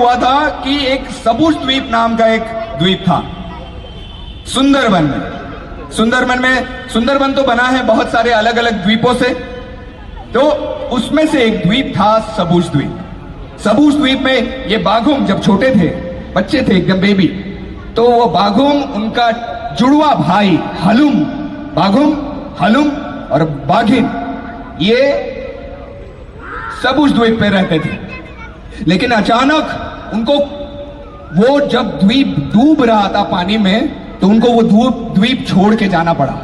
हुआ था कि एक सबुज द्वीप नाम का एक द्वीप था सुंदरबन में। सुंदरबन तो बना है बहुत सारे अलग अलग द्वीपों से, तो उसमें से एक द्वीप था सबुज द्वीप। सबुज द्वीप में ये बाघुम जब छोटे थे, बच्चे थे एकदम बेबी, तो वो बाघुम उनका जुड़वा भाई हलुम, बाघुम हलुम और बाघिन, ये सबुज द्वीप पे रहते थे। लेकिन अचानक उनको, वो जब द्वीप डूब रहा था पानी में, तो उनको वो द्वीप छोड़ के जाना पड़ा।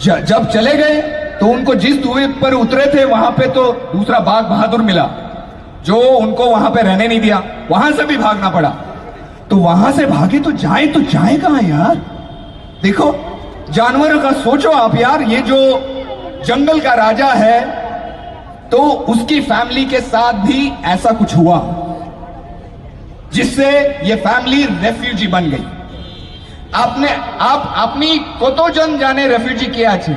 जब चले गए तो उनको जिस द्वीप पर उतरे थे वहां पे तो दूसरा बाघ बहादुर मिला जो उनको वहां पे रहने नहीं दिया, वहां से भी भागना पड़ा। तो वहां से भागे तो जाए कहां यार? देखो जानवरों का सोचो आप यार, ये जो जंगल का राजा है तो उसकी फैमिली के साथ भी ऐसा कुछ हुआ जिससे ये फैमिली रेफ्यूजी बन गई। আপনি কতজন জানে রেফিউজি কে আছে?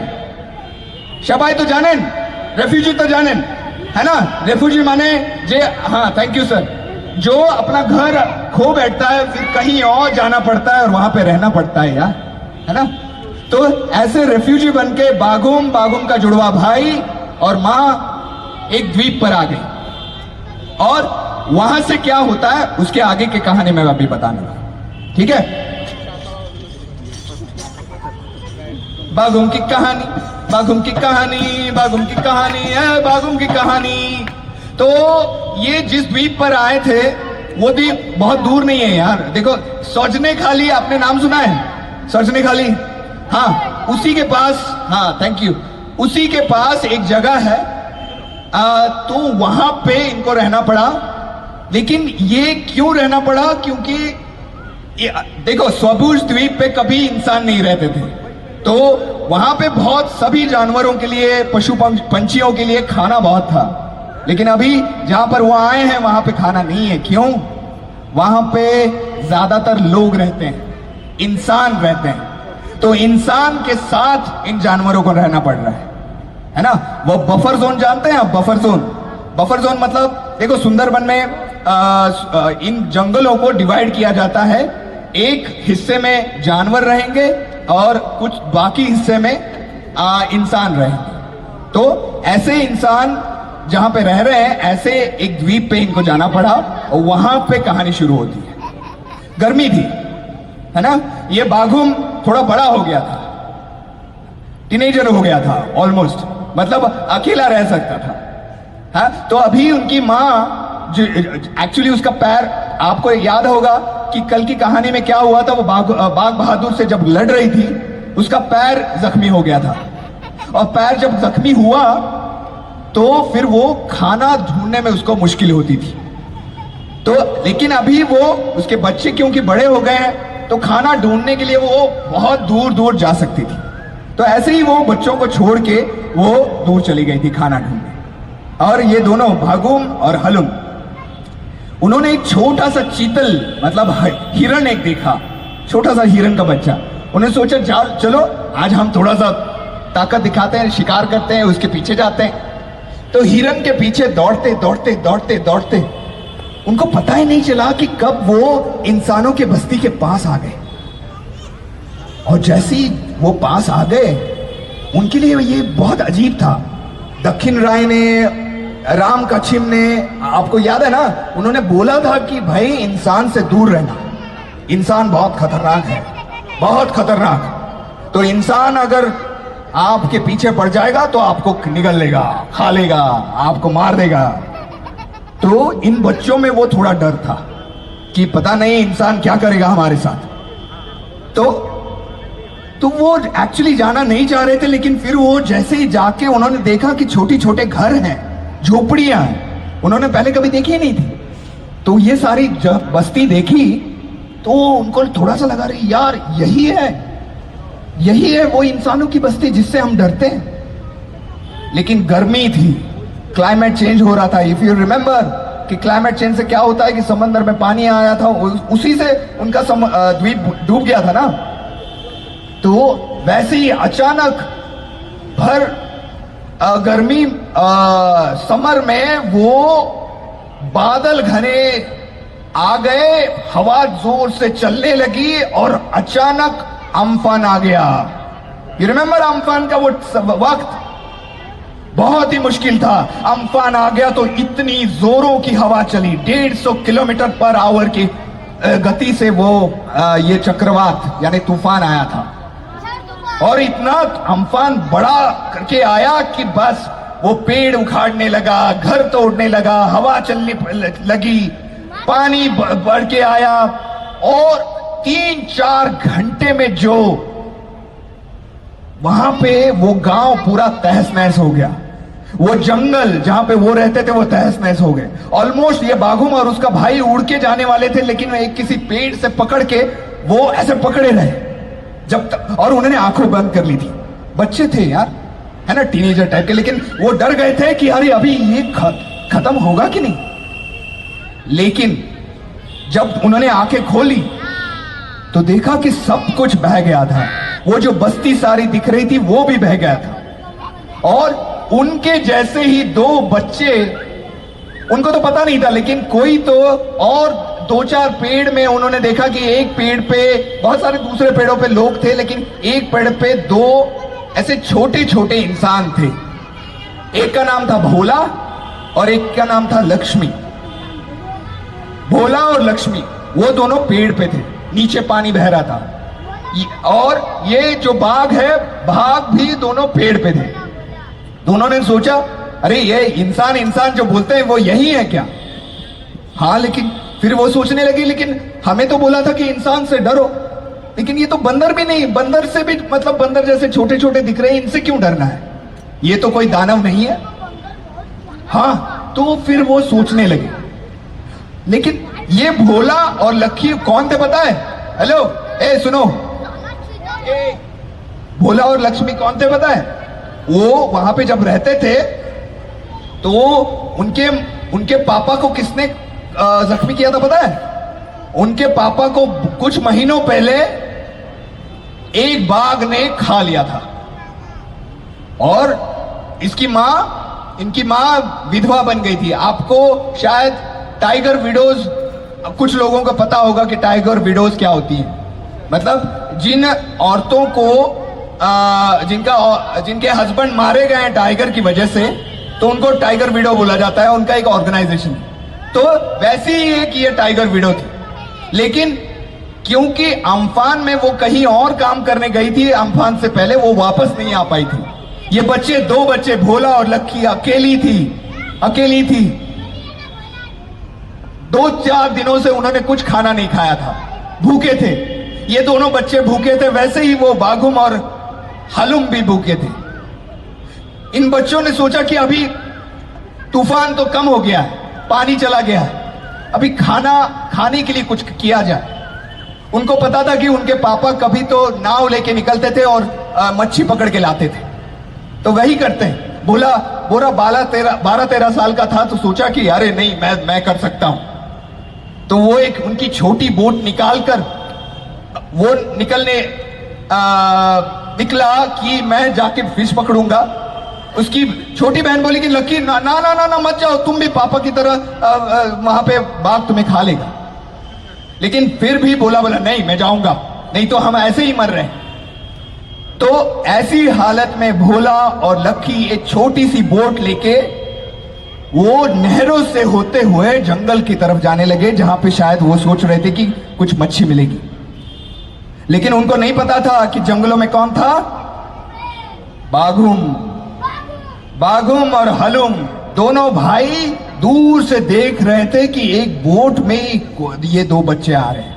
সবাই তো জানেন रेफ्यूजी तो জানেন, है ना? रेफ्यूजी माने जे, हाँ थैंक यू सर, जो अपना घर खो बैठता है फिर कहीं और जाना पड़ता है और वहां पे रहना पड़ता है यार, है ना? तो ऐसे रेफ्यूजी बन के बाघुम का जुड़वा भाई और मां एक द्वीप पर आ गई। और वहां से क्या होता है उसके आगे की कहानी मैं अभी बताने वाला, ठीक है? बाघुम की कहानी, बाघुम की कहानी, बाघुम की कहानी है, बाघुम की कहानी। तो ये जिस द्वीप पर आए थे वो द्वीप बहुत दूर नहीं है यार। देखो सजने खाली, आपने नाम सुना है सजने खाली? हाँ, उसी के पास, हाँ थैंक यू, उसी के पास एक जगह है। तो वहां पे इनको रहना पड़ा। लेकिन ये क्यों रहना पड़ा? क्योंकि देखो सबुज द्वीप पे कभी इंसान नहीं रहते थे, तो वहां पे बहुत सभी जानवरों के लिए, पशु पंछियों के लिए खाना बहुत था। लेकिन अभी जहां पर वो आए हैं वहां पे खाना नहीं है। क्यों? वहां पे ज्यादातर लोग रहते हैं, इंसान रहते हैं, तो इंसान के साथ इन जानवरों को रहना पड़ रहा है ना? वो बफर जोन जानते हैं आप? बफर जोन मतलब देखो सुंदरबन में इन जंगलों को डिवाइड किया जाता है। एक हिस्से में जानवर रहेंगे और कुछ बाकी हिस्से में इंसान रहेंगे। तो ऐसे इंसान जहां पे रह रहे हैं, ऐसे एक द्वीप पे इनको जाना पड़ा और वहां पे कहानी शुरू होती है। गर्मी थी, है ना? ये बाघुम थोड़ा बड़ा हो गया था, टीनेजर हो गया था ऑलमोस्ट, मतलब अकेला रह सकता था। हाँ, तो अभी उनकी माँ, एक्चुअली उसका पैर, आपको याद होगा कि कल की कहानी में क्या हुआ था, वो बाघ बहादुर से जब लड़ रही थी उसका पैर जख्मी हो गया था। और पैर जब जख्मी हुआ तो फिर वो खाना ढूंढने में उसको मुश्किल होती थी। तो लेकिन अभी वो, उसके बच्चे क्योंकि बड़े हो गए हैं तो खाना ढूंढने के लिए वो बहुत दूर दूर जा सकती थी। तो ऐसे ही वो बच्चों को छोड़ के वो दूर चली गई थी खाना ढूंढने। और ये दोनों बाघुम और हलुम, उन्होंने एक छोटा सा चीतल, मतलब हिरण एक देखा, छोटा सा हिरण का बच्चा। उन्होंने सोचा चलो आज हम थोड़ा सा ताकत दिखाते हैं, शिकार करते हैं, उसके पीछे जाते हैं। तो हिरण के पीछे दौड़ते दौड़ते दौड़ते दौड़ते उनको पता ही नहीं चला कि कब वो इंसानों के बस्ती के पास आ गए। और जैसे ही वो पास आ गए, उनके लिए ये बहुत अजीब था। दक्षिण राय ने, राम कच्छिम ने, आपको याद है ना, उन्होंने बोला था कि भाई इंसान से दूर रहना, इंसान बहुत खतरनाक है, बहुत खतरनाक। तो इंसान अगर आपके पीछे पड़ जाएगा तो आपको निगल लेगा, खा लेगा, आपको मार देगा। तो इन बच्चों में वो थोड़ा डर था कि पता नहीं इंसान क्या करेगा हमारे साथ। तो वो एक्चुअली जाना नहीं चाह रहे थे। लेकिन फिर वो जैसे ही जाके उन्होंने देखा कि छोटे छोटे घर हैं, झोपड़ियां हैं, उन्होंने पहले कभी देखी ही नहीं थी। तो ये सारी जब बस्ती देखी तो उनको थोड़ा सा लगा, रही यार यही है वो इंसानों की बस्ती जिससे हम डरते हैं। लेकिन गर्मी थी, क्लाइमेट चेंज हो रहा था। इफ यू रिमेंबर कि क्लाइमेट चेंज से क्या होता है कि समंदर में पानी आया था, उसी से उनका द्वीप डूब गया था ना। तो वैसे ही अचानक भर गर्मी समर में वो बादल घने आ गए, हवा जोर से चलने लगी और अचानक अम्फान आ गया। यू रिमेंबर अम्फान का वो वक्त बहुत ही मुश्किल था। अम्फान आ गया तो इतनी जोरों की हवा चली, 150 किलोमीटर पर आवर की गति से वो ये चक्रवात यानी तूफान आया था। और इतना अम्फान बड़ा करके आया कि बस वो पेड़ उखाड़ने लगा, घर तोड़ने लगा, हवा चलने लगी, पानी बढ़ के आया और 3-4 घंटे में जो वहां पे वो गांव पूरा तहस नहस हो गया। वो जंगल जहां पे वो रहते थे वो तहस नहस हो गए। ऑलमोस्ट ये बाघुम और उसका भाई उड़ के जाने वाले थे, लेकिन वो एक किसी पेड़ से पकड़ के वो ऐसे पकड़े रहे जब तक, और उन्होंने आंखों बंद कर ली थी। बच्चे थे यार, है ना, टीनेजर टाइप के, लेकिन वो डर गए थे कि अरे अभी ये खत्म होगा कि नहीं। लेकिन जब उन्होंने आंखें खोली तो देखा कि सब कुछ बह गया था। वो जो बस्ती सारी दिख रही थी वो भी बह गया था। और उनके जैसे ही 2 बच्चे, उनको तो पता नहीं था, लेकिन कोई तो और 2-4 पेड़ में उन्होंने देखा कि एक पेड़ पे, बहुत सारे दूसरे पेड़ों पे लोग थे, लेकिन एक पेड़ पे 2 ऐसे छोटे छोटे इंसान थे। एक का नाम था भोला और एक का नाम था लक्ष्मी। भोला और लक्ष्मी वो दोनों पेड़ पे थे, नीचे पानी बह रहा था। और ये जो बाघ है, बाघ भी दोनों पेड़ पे थे। दोनों ने सोचा अरे ये इंसान जो बोलते हैं वो यही है क्या। हाँ, लेकिन फिर वो सोचने लगी, लेकिन हमें तो बोला था कि इंसान से डरो, लेकिन ये तो बंदर भी नहीं, बंदर से भी मतलब बंदर जैसे छोटे छोटे दिख रहे हैं, इनसे क्यों डरना है, ये तो कोई दानव नहीं है। हाँ, तो फिर वो सोचने लगे। लेकिन ये भोला और लक्ष्मी कौन थे पता है? हेलो, सुनो, भोला और लक्ष्मी कौन थे पता है? वो वहां पे जब रहते थे तो उनके पापा को किसने जख्मी किया था पता है? उनके पापा को कुछ महीनों पहले एक बाघ ने खा लिया था। और इनकी मां विधवा बन गई थी। आपको शायद टाइगर विडोज, कुछ लोगों को पता होगा कि टाइगर विडोज क्या होती है। मतलब जिन औरतों को जिनके हस्बैंड मारे गए हैं टाइगर की वजह से, तो उनको टाइगर विडो बोला जाता है, उनका एक ऑर्गेनाइजेशन। तो वैसी ही एक ये टाइगर विडो थी। लेकिन क्योंकि अम्फान में वो कहीं और काम करने गई थी, अम्फान से पहले वो वापस नहीं आ पाई थी। ये बच्चे, 2 बच्चे, भोला और लक्ष्मी अकेली थी। 2-4 दिनों से उन्होंने कुछ खाना नहीं खाया था, भूखे थे। ये दोनों बच्चे भूखे थे, वैसे ही वो बाघुम और हलुम भी भूखे थे। इन बच्चों ने सोचा कि अभी तूफान तो कम हो गया है, पानी चला गया है, अभी खाने के लिए कुछ किया जाए। उनको पता था कि उनके पापा कभी तो नाव लेके निकलते थे और मच्छी पकड़ के लाते थे, तो वही करते हैं। बोला 12-13 साल का था, तो सोचा कि अरे नहीं, मैं कर सकता हूं। तो वो एक उनकी छोटी बोट निकालकर वो निकला कि मैं जाके फिश पकड़ूंगा। उसकी छोटी बहन बोली कि लकी ना ना ना ना, ना मत जाओ, तुम भी पापा की तरह वहां पे बाघ तुम्हें खा लेगा। लेकिन फिर भी बोला नहीं, मैं जाऊंगा, नहीं तो हम ऐसे ही मर रहे हैं। तो ऐसी हालत में भोला और लक्की एक छोटी सी बोट लेके वो नहरों से होते हुए जंगल की तरफ जाने लगे, जहां पे शायद वो सोच रहे थे कि कुछ मच्छी मिलेगी। लेकिन उनको नहीं पता था कि जंगलों में कौन था? बाघुम और हलुम, दोनों भाई दूर से देख रहे थे कि एक बोट में ये 2 बच्चे आ रहे हैं।